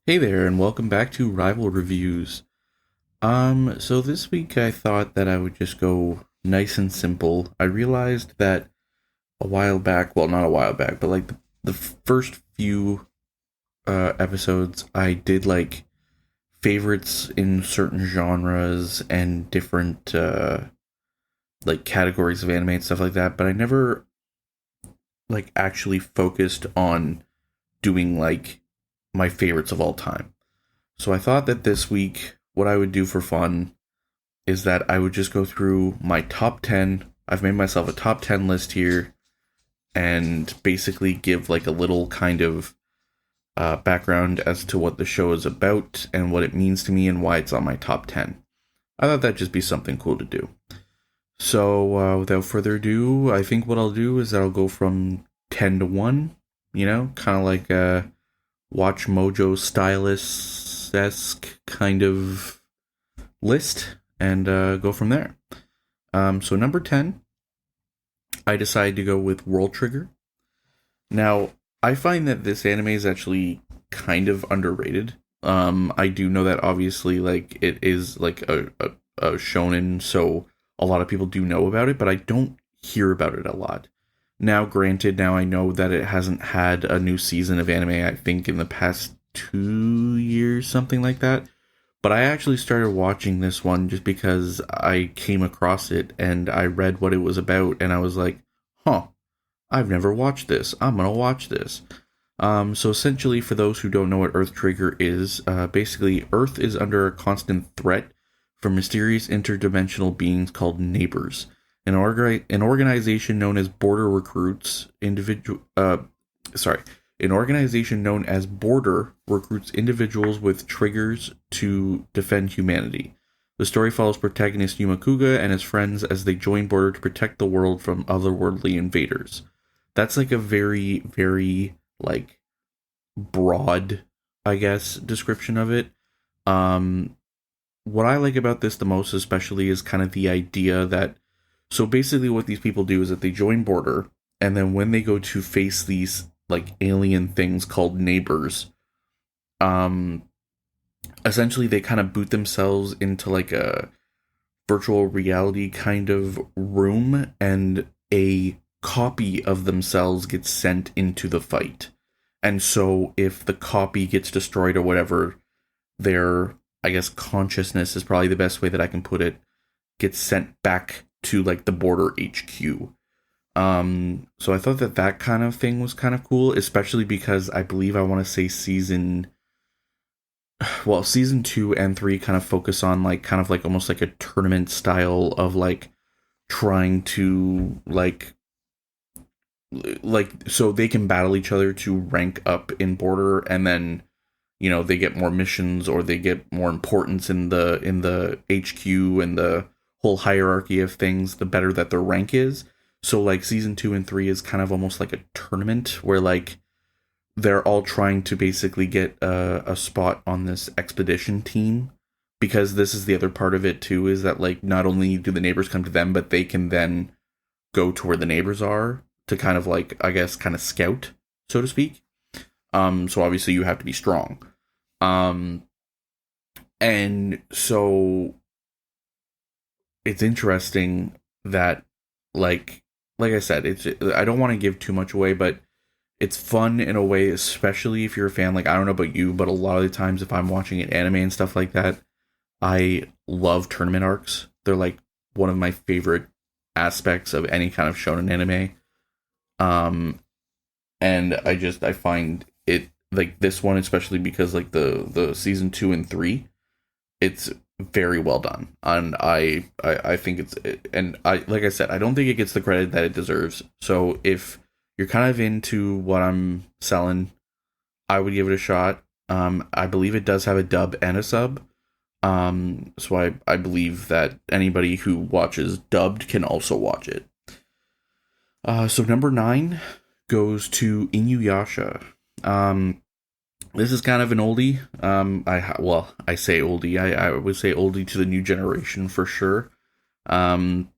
Hey there, and welcome back to Rival Reviews. So this week I thought that I would just go nice and simple. I realized that a while back, well, not a while back, but like the first few episodes, I did like favorites in certain genres and different like categories of anime and stuff like that, but I never like actually focused on doing like my favorites of all time. So I thought that this week, what I would do for fun is that I would just go through my top 10. I've made myself a top 10 list here and basically give like a little kind of background as to what the show is about and what it means to me and why it's on my top 10. I thought that'd just be something cool to do. So without further ado, I think what I'll do is I'll go from 10 to 1, kind of like a Watch Mojo stylus esque kind of list and go from there. So number 10, I decided to go with World Trigger. Now, I find that this anime is actually kind of underrated. I do know that obviously, like, it is like a shonen, so a lot of people do know about it, but I don't hear about it a lot. Now, granted, now I know that it hasn't had a new season of anime, I think, in the past 2 years, something like that. But I actually started watching this one just because I came across it and I read what it was about, and I was like, huh, I've never watched this. I'm gonna watch this. So essentially, for those who don't know what Earth Trigger is, basically, Earth is under a constant threat from mysterious interdimensional beings called neighbors. An organization known as Border recruits individual. Sorry, an organization known as Border recruits individuals with triggers to defend humanity. The story follows protagonist Yumakuga and his friends as they join Border to protect the world from otherworldly invaders. That's like a very, very like broad, I guess, description of it. Um, what I like about this the most, especially, is kind of the idea that so basically what these people do is that they join Border, and then when they go to face these like alien things called neighbors, um, essentially they kind of boot themselves into like a virtual reality kind of room, and a copy of themselves gets sent into the fight. And so if the copy gets destroyed or whatever, their, I guess, consciousness is probably the best way that I can put it, gets sent back to like the Border HQ. So I thought that that kind of thing was kind of cool, especially because I believe I want to say season 2 and 3 kind of focus on like kind of like almost like a tournament style of like trying to like so they can battle each other to rank up in Border, and then they get more missions or they get more importance in the HQ and the whole hierarchy of things, the better that their rank is. So like season 2 and 3 is kind of almost like a tournament where like they're all trying to basically get a spot on this expedition team, because this is the other part of it too, is that like not only do the neighbors come to them, but they can then go to where the neighbors are to kind of like, I guess, kind of scout, so to speak. So obviously you have to be strong. Um and so it's interesting that like I said, it's I don't want to give too much away, but it's fun in a way, especially if you're a fan. Like, I don't know about you, but a lot of the times if I'm watching an anime and stuff like that, I love tournament arcs. They're like one of my favorite aspects of any kind of shonen anime. Um, and I find it like this one, especially because like the season 2 and 3, it's very well done, and I think it's, and I like I said, I don't think it gets the credit that it deserves. So if you're kind of into what I'm selling, I would give it a shot. I believe it does have a dub and a sub. So I believe that anybody who watches dubbed can also watch it. So number 9 goes to Inuyasha. This is kind of an oldie. I say oldie. I would say oldie to the new generation for sure. Um,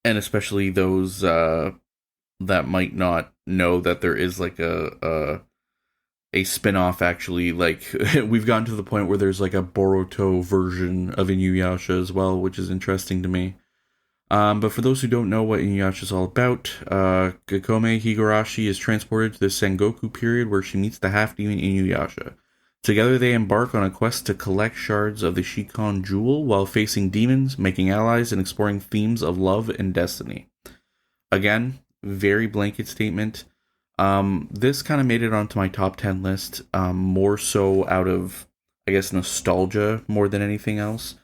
and especially those that might not know that there is like a spin-off actually, like we've gotten to the point where there's like a Boruto version of Inuyasha as well, which is interesting to me. But for those who don't know what Inuyasha is all about, Kagome Higurashi is transported to the Sengoku period where she meets the half-demon Inuyasha. Together they embark on a quest to collect shards of the Shikon jewel while facing demons, making allies, and exploring themes of love and destiny. Again, very blanket statement. This kind of made it onto my top 10 list, more so out of, I guess, nostalgia more than anything else.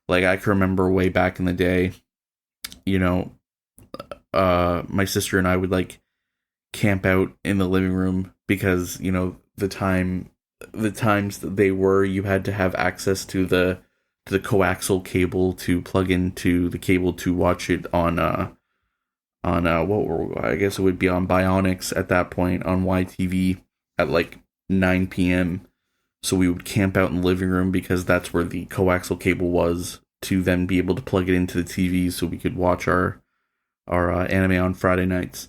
Like, I can remember way back in the day, you know, my sister and I would, like, camp out in the living room because, you know, the times that they were, you had to have access to the coaxial cable to plug into the cable to watch it on I guess it would be on Bionics at that point on YTV at like 9 p.m. So we would camp out in the living room because that's where the coaxial cable was to then be able to plug it into the TV so we could watch our anime on Friday nights.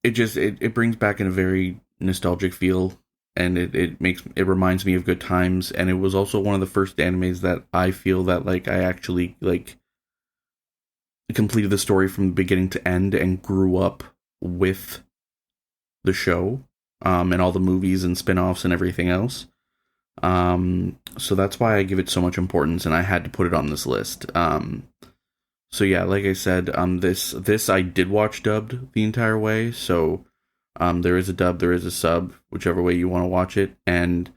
It brings back in a very nostalgic feel, and it reminds me of good times, and it was also one of the first animes that I feel that like I actually like completed the story from beginning to end and grew up with the show, and all the movies and spin-offs and everything else. So that's why I give it so much importance, and I had to put it on this list. So yeah, like I said, this I did watch dubbed the entire way. So there is a dub, there is a sub, whichever way you want to watch it, and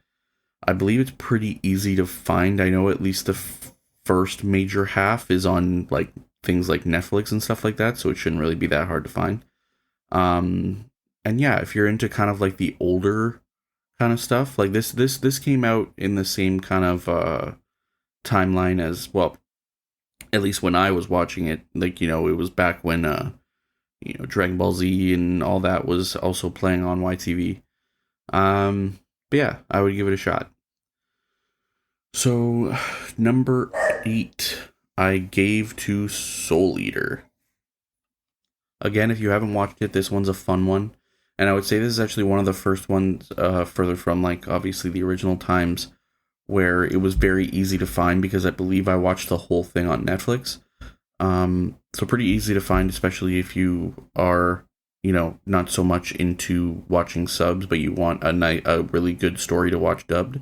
I believe it's pretty easy to find. I know at least the first major half is on like things like Netflix and stuff like that, so it shouldn't really be that hard to find. And yeah, if you're into kind of like the older kind of stuff, like this came out in the same kind of timeline as well. At least when I was watching it, like, you know, it was back when Dragon Ball Z and all that was also playing on YTV. But yeah, I would give it a shot. So number 8, I gave to Soul Eater. Again, if you haven't watched it, this one's a fun one. And I would say this is actually one of the first ones, further from, like, obviously the original times, where it was very easy to find because I believe I watched the whole thing on Netflix. So pretty easy to find, especially if you are, you know, not so much into watching subs, but you want a really good story to watch dubbed.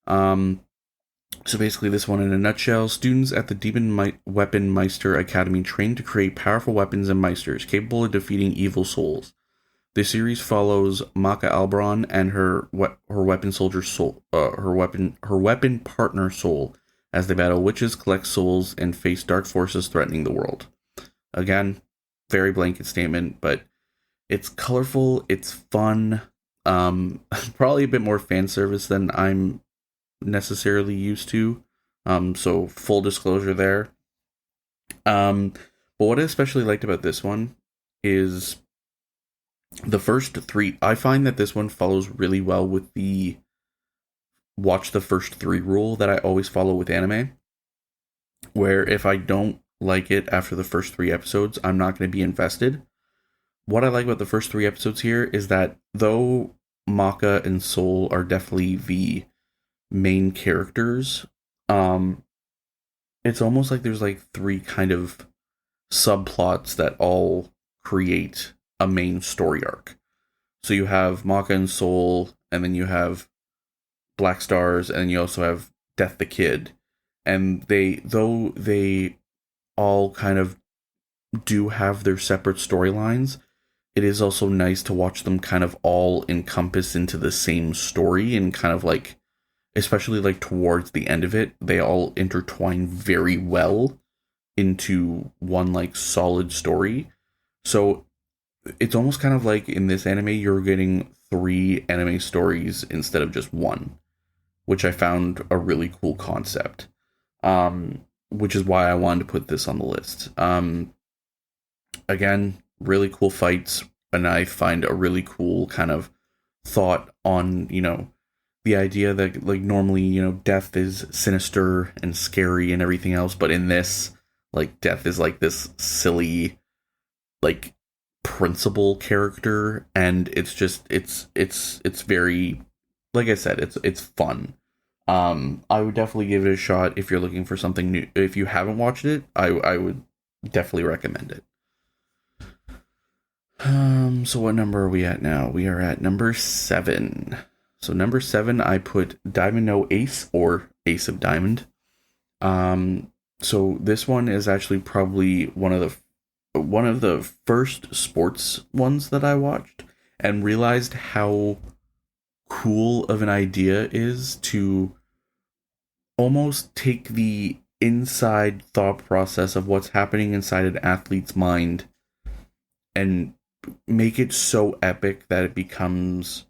So basically, this one in a nutshell: students at the Demon Weapon Meister Academy train to create powerful weapons and meisters capable of defeating evil souls. The series follows Maka Albron and her weapon soldier Soul, her weapon partner Soul, as they battle witches, collect souls, and face dark forces threatening the world. Again, very blanket statement, but it's colorful, it's fun, probably a bit more fan service than I'm necessarily used to. So full disclosure there. But what I especially liked about this one is the first 3. I find that this one follows really well with the watch the first 3 rule that I always follow with anime, where if I don't like it after the first 3 episodes, I'm not going to be invested. What I like about the first 3 episodes here is that though Maka and Soul are definitely the main characters, it's almost like there's like 3 kind of subplots that all create a main story arc. So you have Maka and Soul, and then you have Black Stars, and you also have Death the Kid. And though they all kind of do have their separate storylines, it is also nice to watch them kind of all encompass into the same story, and kind of like, especially like towards the end of it, they all intertwine very well into one like solid story. So it's almost kind of like in this anime, you're getting 3 anime stories instead of just 1, which I found a really cool concept. Which is why I wanted to put this on the list. Again, really cool fights, and I find a really cool kind of thought on, you know, the idea that, like, normally, you know, death is sinister and scary and everything else, but in this, like, death is like this silly, like, principal character, and it's just it's very, like I said, it's fun. I would definitely give it a shot if you're looking for something new. If you haven't watched it, I would definitely recommend it. So what number are we at now? We are at number 7. So number 7, I put Diamond No Ace, or Ace of Diamond. So this one is actually probably one of the first sports ones that I watched, and realized how cool of an idea is to almost take the inside thought process of what's happening inside an athlete's mind and make it so epic that it becomes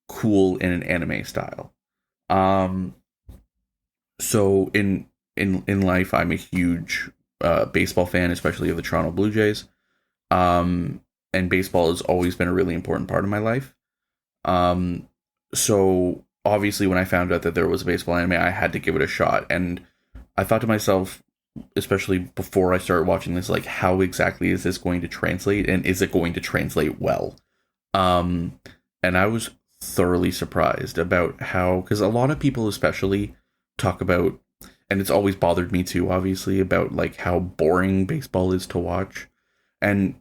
cool in an anime style. Um, so in life, I'm a huge baseball fan, especially of the Toronto Blue Jays. And baseball has always been a really important part of my life. So obviously, when I found out that there was a baseball anime, I had to give it a shot. And I thought to myself, especially before I started watching this, like, how exactly is this going to translate, and is it going to translate well? And I was thoroughly surprised about how, because a lot of people especially talk about, and it's always bothered me too, obviously, about like how boring baseball is to watch. And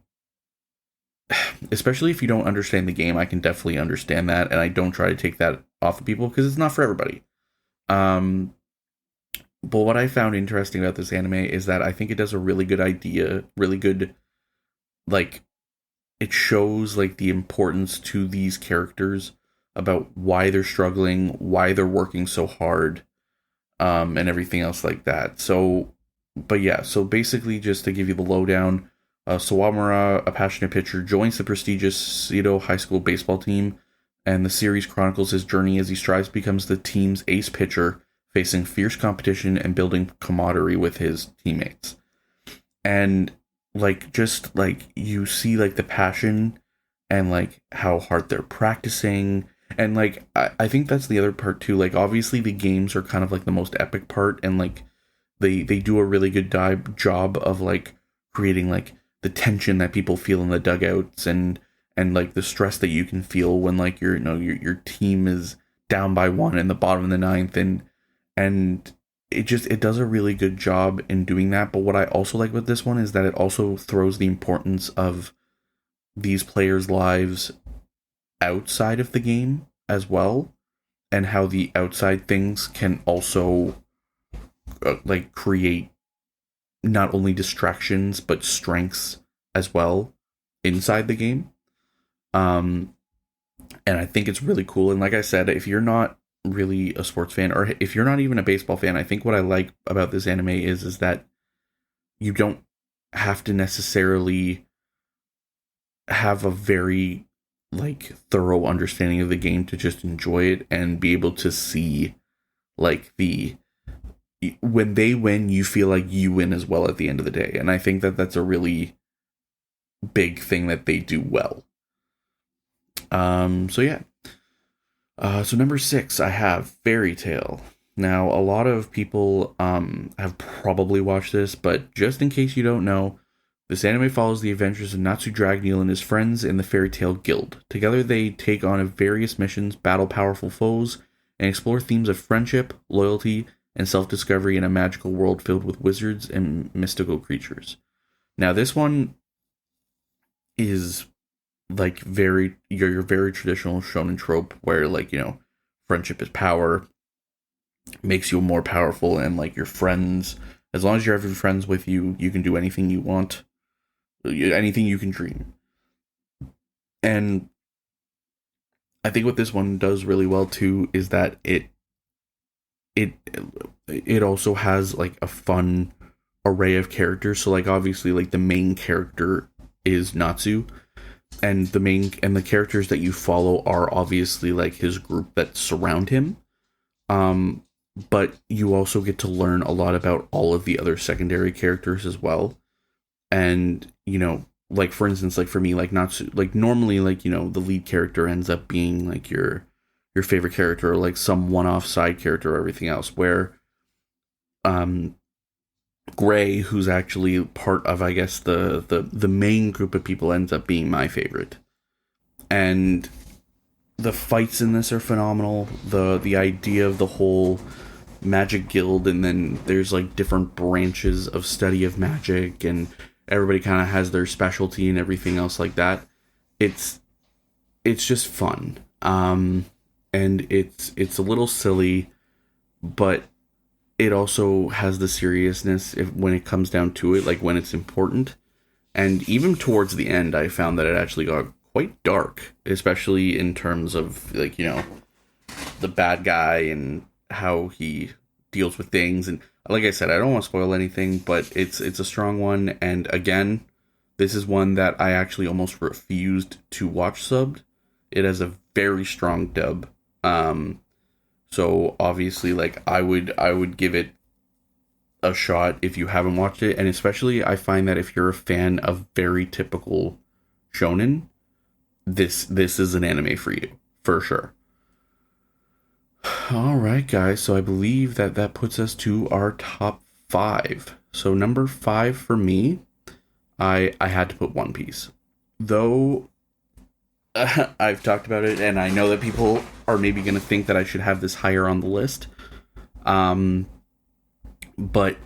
especially if you don't understand the game, I can definitely understand that, and I don't try to take that off of people because it's not for everybody. Um, but what I found interesting about this anime is that I think it does a really good idea, really good, like, it shows like the importance to these characters about why they're struggling, why they're working so hard, and everything else like that. So, but yeah, so basically, just to give you the lowdown, Sawamura, a passionate pitcher, joins the prestigious Seto High School baseball team, and the series chronicles his journey as he strives to become the team's ace pitcher, facing fierce competition and building camaraderie with his teammates. And like, just like, you see like the passion and like how hard they're practicing. And like, I think that's the other part too. Like, obviously the games are kind of like the most epic part, and like they do a really good job of like creating like the tension that people feel in the dugouts, and like the stress that you can feel when like your team is down by 1 in the bottom of the ninth, and it does a really good job in doing that. But what I also like with this one is that it also throws the importance of these players' lives outside of the game as well, and how the outside things can also like create not only distractions but strengths as well inside the game. And I think it's really cool. And like I said, if you're not really a sports fan, or if you're not even a baseball fan, I think what I like about this anime is that you don't have to necessarily have a very like thorough understanding of the game to just enjoy it and be able to see like the, when they win, you feel like you win as well at the end of the day. And I think that that's a really big thing that they do well. So yeah. So number 6, I have Fairy Tail. Now, a lot of people have probably watched this, but just in case you don't know, this anime follows the adventures of Natsu Dragneel and his friends in the Fairy Tail Guild. Together, they take on various missions, battle powerful foes, and explore themes of friendship, loyalty, and self-discovery in a magical world filled with wizards and mystical creatures. Now, this one is like your very traditional shonen trope where, like, friendship is power, makes you more powerful, and like your friends, as long as you have your friends with you, you can do anything you want, anything you can dream. And I think what this one does really well too is that it also has like a fun array of characters. So like, obviously, like the main character is Natsu, and the characters that you follow are obviously like his group that surround him. But you also get to learn a lot about all of the other secondary characters as well. And, like, for instance, like for me, like Natsu, like normally, like, the lead character ends up being like your favorite character, or like some one-off side character or everything else, where Gray, who's actually part of, I guess, the main group of people, ends up being my favorite. And the fights in this are phenomenal. The idea of the whole magic guild, and then there's like different branches of study of magic, and everybody kind of has their specialty and everything else like that. It's it's just fun. And it's a little silly, but it also has the seriousness when it comes down to it, like when it's important. And even towards the end, I found that it actually got quite dark, especially in terms of, like, the bad guy and how he deals with things. And like I said, I don't want to spoil anything, but it's a strong one. And again, this is one that I actually almost refused to watch subbed. It has a very strong dub. So obviously, like, I would give it a shot if you haven't watched it, and especially I find that if you're a fan of very typical shonen, this is an anime for you for sure. All right, guys. So I believe that puts us to our top five. So number five for me, I had to put One Piece, though. I've talked about it, and I know that people are maybe going to think that I should have this higher on the list. Um, but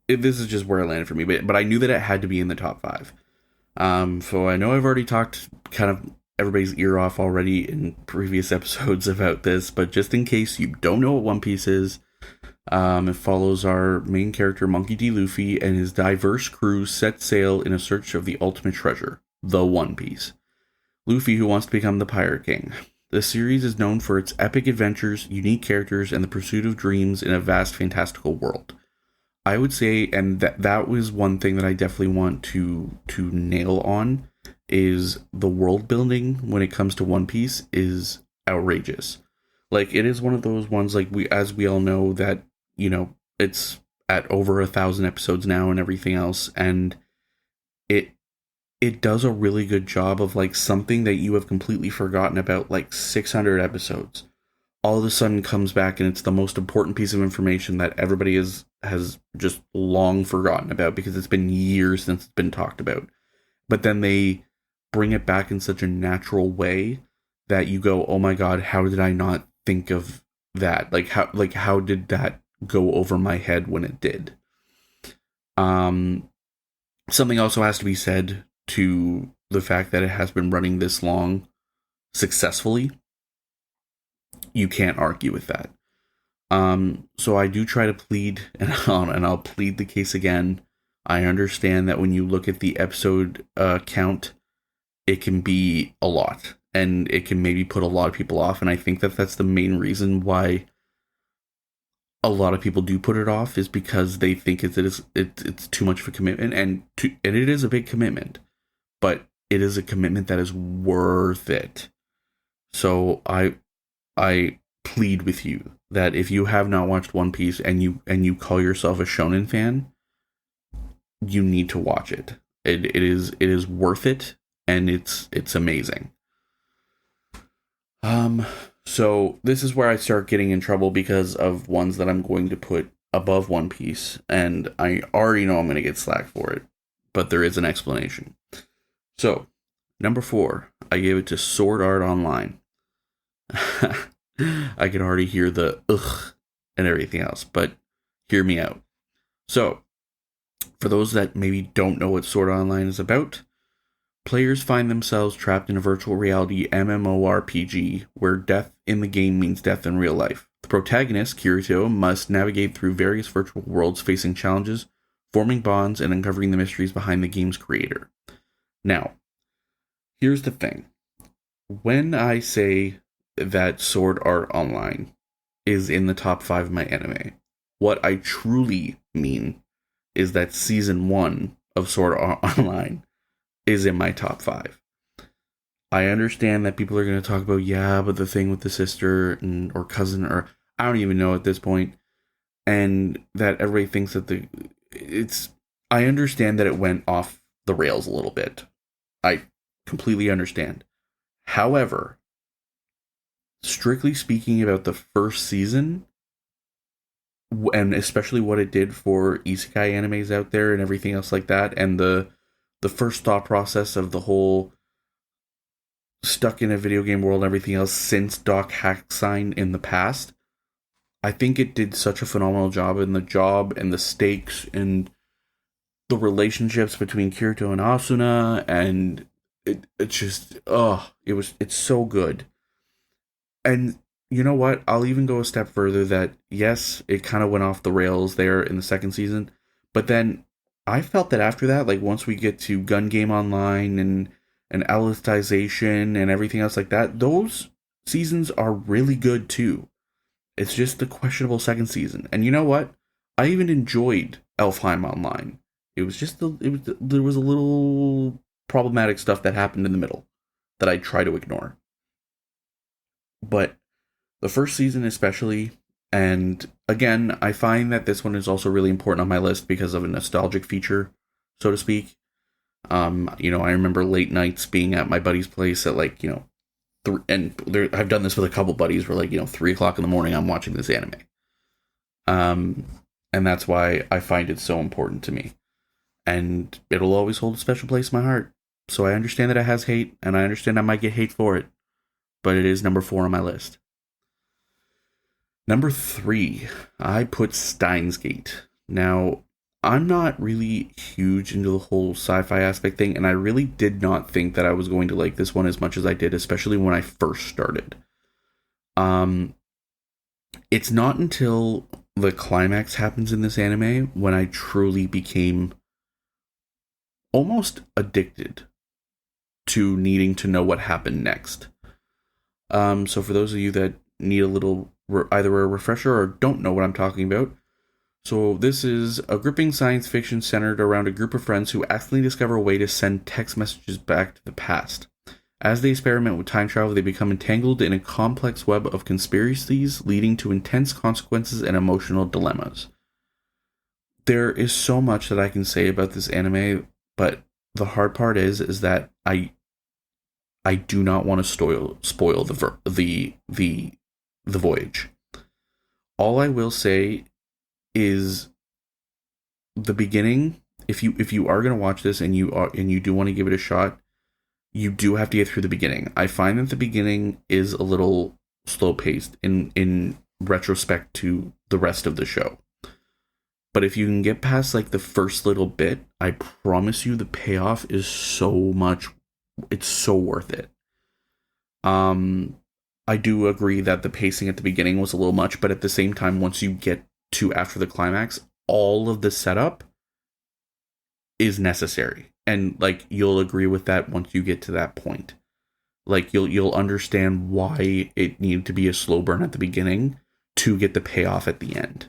this is just where it landed for me. But I knew that it had to be in the top five. So I know I've already talked kind of everybody's ear off already in previous episodes about this, but just in case you don't know what One Piece is, it follows our main character, Monkey D. Luffy, and his diverse crew set sail in a search of the ultimate treasure, the One Piece. Luffy, who wants to become the Pirate King. The series is known for its epic adventures, unique characters, and the pursuit of dreams in a vast, fantastical world. I would say, and that was one thing that I definitely want to nail on, is the world building when it comes to One Piece is outrageous. Like, it is one of those ones, like, as we all know, that, it's at over 1,000 episodes now and everything else, and it it does a really good job of, like, something that you have completely forgotten about, like 600 episodes, all of a sudden comes back, and it's the most important piece of information that everybody has just long forgotten about because it's been years since it's been talked about. But then they bring it back in such a natural way that you go, "Oh my god, how did I not think of that? How did that go over my head when it did?" Um Something also has to be said to the fact that it has been running this long successfully. You can't argue with that. So I do try to plead, and I'll plead the case again. I understand that when you look at the episode count, it can be a lot, and it can maybe put a lot of people off. And I think that that's the main reason why a lot of people do put it off, is because they think it's too much of a commitment, and it is a big commitment, but it is a commitment that is worth it. So I plead with you that if you have not watched One Piece and you call yourself a shonen fan, you need to watch it. It is worth it, and it's amazing. So this is where I start getting in trouble because of ones that I'm going to put above One Piece, and I already know I'm going to get slack for it, but there is an explanation. So, number 4, I gave it to Sword Art Online. I can already hear the ugh and everything else, but hear me out. So, for those that maybe don't know what Sword Art Online is about, players find themselves trapped in a virtual reality MMORPG where death in the game means death in real life. The protagonist, Kirito, must navigate through various virtual worlds, facing challenges, forming bonds, and uncovering the mysteries behind the game's creator. Now, here's the thing. When I say that Sword Art Online is in the top 5 of my anime, what I truly mean is that season 1 of Sword Art Online is in my top 5. I understand that people are going to talk about, yeah, but the thing with the sister or cousin, or I don't even know at this point, and that everybody thinks that I understand that it went off the rails a little bit. I completely understand. However, strictly speaking about the first season, and especially what it did for isekai animes out there and everything else like that, and the first thought process of the whole stuck in a video game world and everything else since Doc Hacksign in the past. I think it did such a phenomenal job in the job and the stakes and the relationships between Kirito and Asuna, and it's just it's so good. And you know what? I'll even go a step further that yes, it kind of went off the rails there in the second season, but then I felt that after that, like once we get to Gun Game Online and Alicization and everything else like that, those seasons are really good too. It's just the questionable second season. And you know what? I even enjoyed Elfheim Online. It was just there was a little problematic stuff that happened in the middle that I try to ignore. But the first season especially, and again, I find that this one is also really important on my list because of a nostalgic feature, so to speak. I remember late nights being at my buddy's place at like, I've done this with a couple buddies where like, 3 o'clock in the morning I'm watching this anime. And that's why I find it so important to me. And it'll always hold a special place in my heart. So I understand that it has hate, and I understand I might get hate for it, but it is number 4 on my list. Number 3, I put Steins Gate. Now, I'm not really huge into the whole sci-fi aspect thing, and I really did not think that I was going to like this one as much as I did, especially when I first started. It's not until the climax happens in this anime when I truly became almost addicted to needing to know what happened next. So for those of you that need a little, either a refresher or don't know what I'm talking about, so this is a gripping science fiction centered around a group of friends who accidentally discover a way to send text messages back to the past. As they experiment with time travel, they become entangled in a complex web of conspiracies, leading to intense consequences and emotional dilemmas. There is so much that I can say about this anime, but the hard part is that I do not want to spoil the voyage. All I will say is the beginning. If you are going to watch this and you do want to give it a shot, you do have to get through the beginning. I find that the beginning is a little slow paced in retrospect to the rest of the show. But if you can get past like the first little bit, I promise you the payoff is it's so worth it. I do agree that the pacing at the beginning was a little much, but at the same time, once you get to after the climax, all of the setup is necessary. And like you'll agree with that once you get to that point. Like you'll understand why it needed to be a slow burn at the beginning to get the payoff at the end.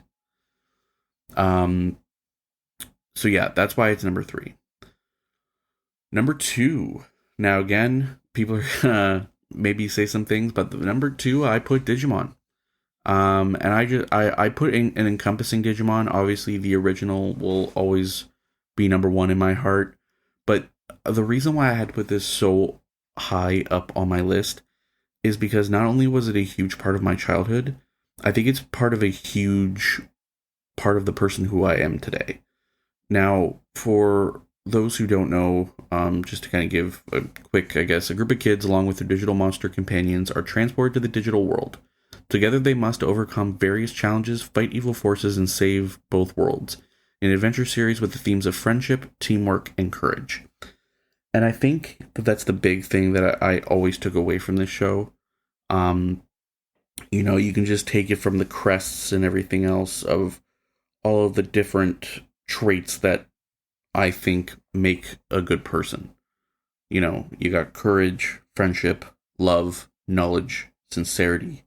So yeah, that's why it's number 3. Number 2. Now again, people are gonna maybe say some things, but the number 2, I put Digimon. And I put in an encompassing Digimon. Obviously, the original will always be number 1 in my heart. But the reason why I had to put this so high up on my list is because not only was it a huge part of my childhood, I think it's part of a huge part of the person who I am today. Now, for those who don't know, just to kind of give a quick, I guess, a group of kids along with their digital monster companions are transported to the digital world. Together they must overcome various challenges, fight evil forces, and save both worlds. An adventure series with the themes of friendship, teamwork, and courage. And I think that that's the big thing that I always took away from this show. You can just take it from the crests and everything else of all of the different traits that I think make a good person. You got courage, friendship, love, knowledge, sincerity,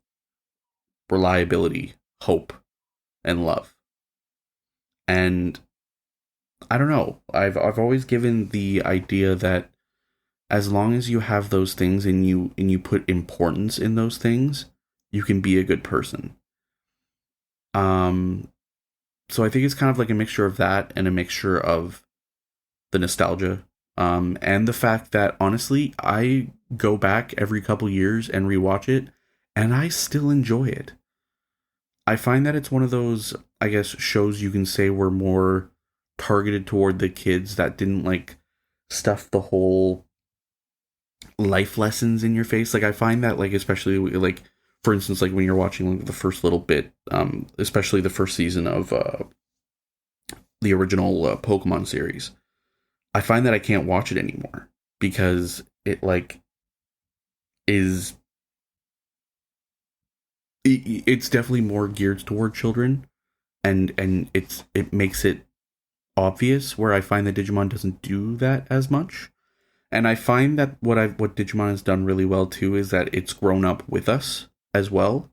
reliability, hope, and love. And I don't know. I've always given the idea that as long as you have those things and you put importance in those things, you can be a good person. So I think it's kind of like a mixture of that and a mixture of the nostalgia. And the fact that honestly, I go back every couple years and rewatch it, and I still enjoy it. I find that it's one of those I guess, shows you can say were more targeted toward the kids that didn't like stuff the whole life lessons in your face. Like I find that like especially like for instance like when you're watching like, the first little bit, especially the first season of the original Pokemon series, I find that I can't watch it anymore because it like is it's definitely more geared toward children, and it makes it obvious, where I find that Digimon doesn't do that as much. And I find that what Digimon has done really well too is that it's grown up with us as well.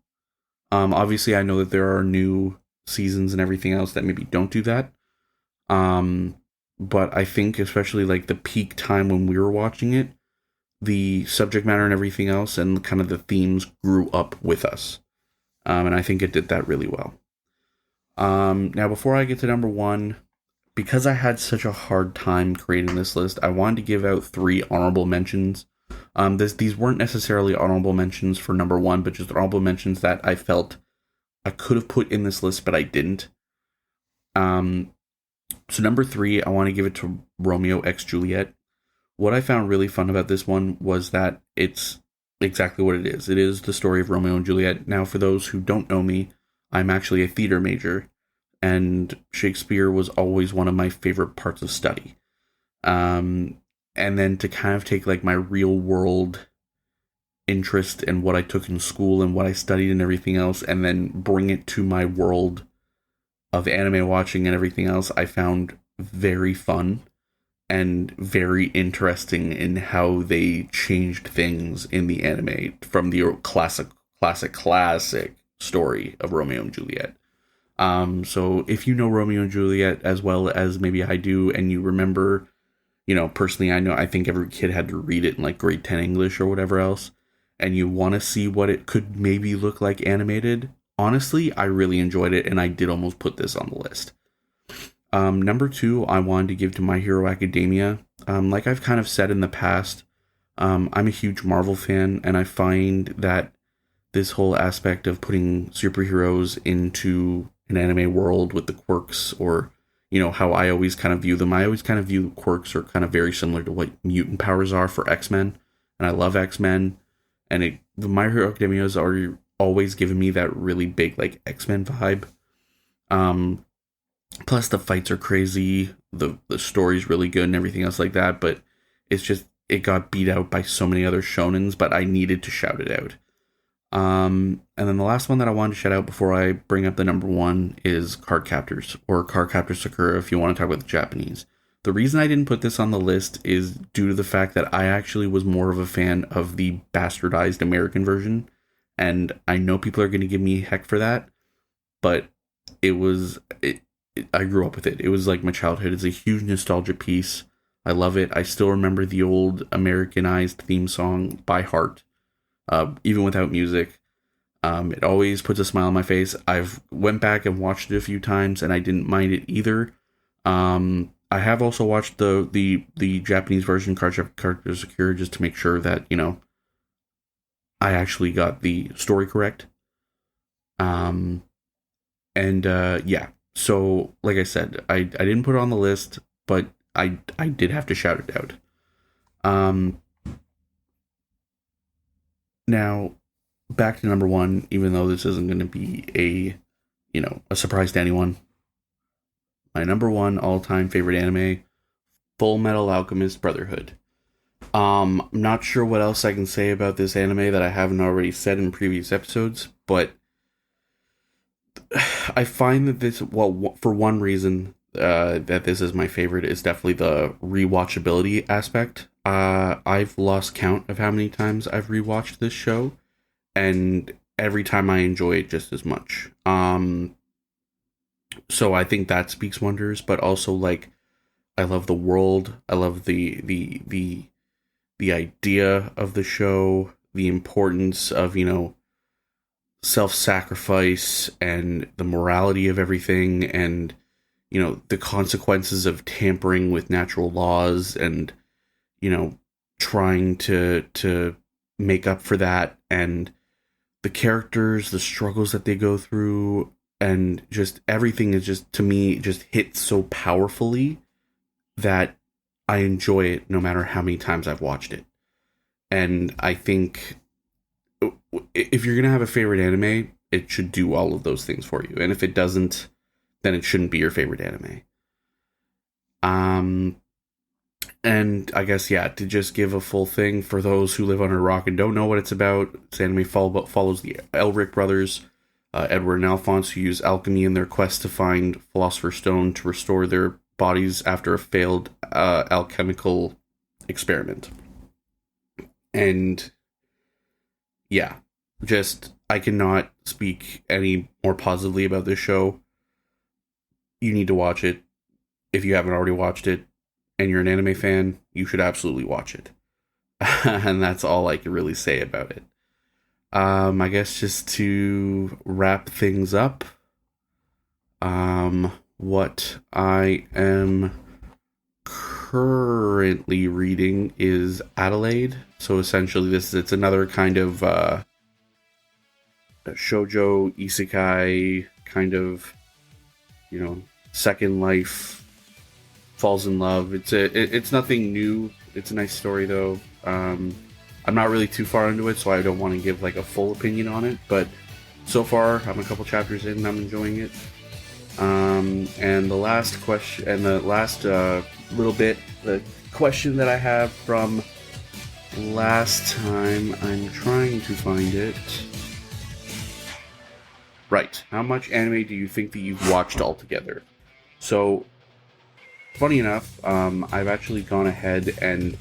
Obviously I know that there are new seasons and everything else that maybe don't do that. Um, but I think especially like the peak time when we were watching it, the subject matter and everything else and kind of the themes grew up with us. And I think it did that really well. Now, before I get to number one, because I had such a hard time creating this list, I wanted to give out 3 honorable mentions. These weren't necessarily honorable mentions for number one, but just honorable mentions that I felt I could have put in this list, but I didn't. So number 3, I want to give it to Romeo x Juliet. What I found really fun about this one was that it's exactly what it is. It is the story of Romeo and Juliet. Now, for those who don't know me, I'm actually a theater major, and Shakespeare was always one of my favorite parts of study. And then to kind of take like my real world interest in what I took in school and what I studied and everything else, and then bring it to my world of anime watching and everything else, I found very fun and very interesting in how they changed things in the anime from the classic story of Romeo and Juliet. So if you know Romeo and Juliet as well as maybe I do, and you remember, personally, I think every kid had to read it in like grade 10 English or whatever else, and you want to see what it could maybe look like animated, honestly, I really enjoyed it, and I did almost put this on the list. Number 2, I wanted to give to My Hero Academia. Like I've kind of said in the past, I'm a huge Marvel fan, and I find that this whole aspect of putting superheroes into an anime world with the quirks, or how I always kind of view them. I always kind of view quirks are kind of very similar to what mutant powers are for X-Men, and I love X-Men, and the My Hero Academia has always given me that really big like X-Men vibe. Plus the fights are crazy, the story's really good and everything else like that, but it's just it got beat out by so many other shonens, but I needed to shout it out. And then the last one that I wanted to shout out before I bring up the number 1 is Card Captors, or Card Captor Sakura if you want to talk about the Japanese. The reason I didn't put this on the list is due to the fact that I actually was more of a fan of the bastardized American version, and I know people are going to give me heck for that, but I grew up with it. It was like my childhood. It's a huge nostalgia piece. I love it. I still remember the old Americanized theme song by heart, even without music. It always puts a smile on my face. I've went back and watched it a few times, and I didn't mind it either. I have also watched the Japanese version, Card Secure, just to make sure that I actually got the story correct. Yeah. So, like I said, I didn't put it on the list, but I did have to shout it out. Now, back to number 1, even though this isn't going to be a surprise to anyone. My number 1 all-time favorite anime, Full Metal Alchemist Brotherhood. I'm not sure what else I can say about this anime that I haven't already said in previous episodes, but I find that this, well, for one reason that this is my favorite is definitely the rewatchability aspect. I've lost count of how many times I've rewatched this show, and every time I enjoy it just as much. So I think that speaks wonders, but also like I love the world. I love the idea of the show, the importance of, self-sacrifice and the morality of everything, and the consequences of tampering with natural laws, and trying to make up for that, and the characters, the struggles that they go through. and just everything is just, to me, just hits so powerfully that I enjoy it no matter how many times I've watched it. And I think if you're gonna have a favorite anime, it should do all of those things for you. And if it doesn't, then it shouldn't be your favorite anime. And I guess, yeah, to just give a full thing for those who live under a rock and don't know what it's about, this anime follows the Elric brothers, Edward and Alphonse, who use alchemy in their quest to find Philosopher's Stone to restore their bodies after a failed alchemical experiment. And yeah, just, I cannot speak any more positively about this show. You need to watch it. If you haven't already watched it and you're an anime fan, you should absolutely watch it. And that's all I can really say about it. I guess just to wrap things up, what I am currently reading is Adelaide. So essentially it's another kind of shoujo isekai kind of, second life, falls in love. It's nothing new. It's a nice story though. I'm not really too far into it, so I don't want to give like a full opinion on it, but so far I'm a couple chapters in and I'm enjoying it. And the last question, and the last little bit, the question that I have from last time, I'm trying to find it. Right. How much anime do you think that you've watched altogether? So, funny enough, I've actually gone ahead and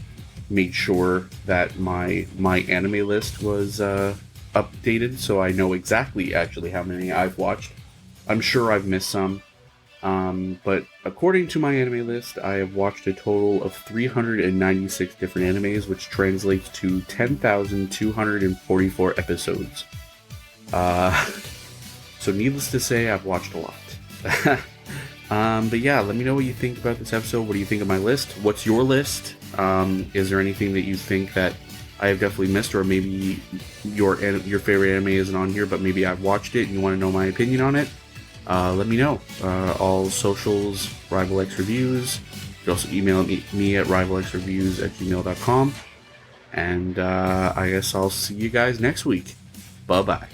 made sure that my anime list was updated, so I know exactly actually how many I've watched. I'm sure I've missed some, but according to my anime list, I have watched a total of 396 different animes, which translates to 10,244 episodes. So needless to say, I've watched a lot. But yeah, let me know what you think about this episode. What do you think of my list? What's your list? Is there anything that you think that I have definitely missed, or maybe your favorite anime isn't on here, but maybe I've watched it and you want to know my opinion on it? Let me know. All socials, RivalX Reviews. You can also email me at rivalxreviews@gmail.com. And I guess I'll see you guys next week. Bye-bye.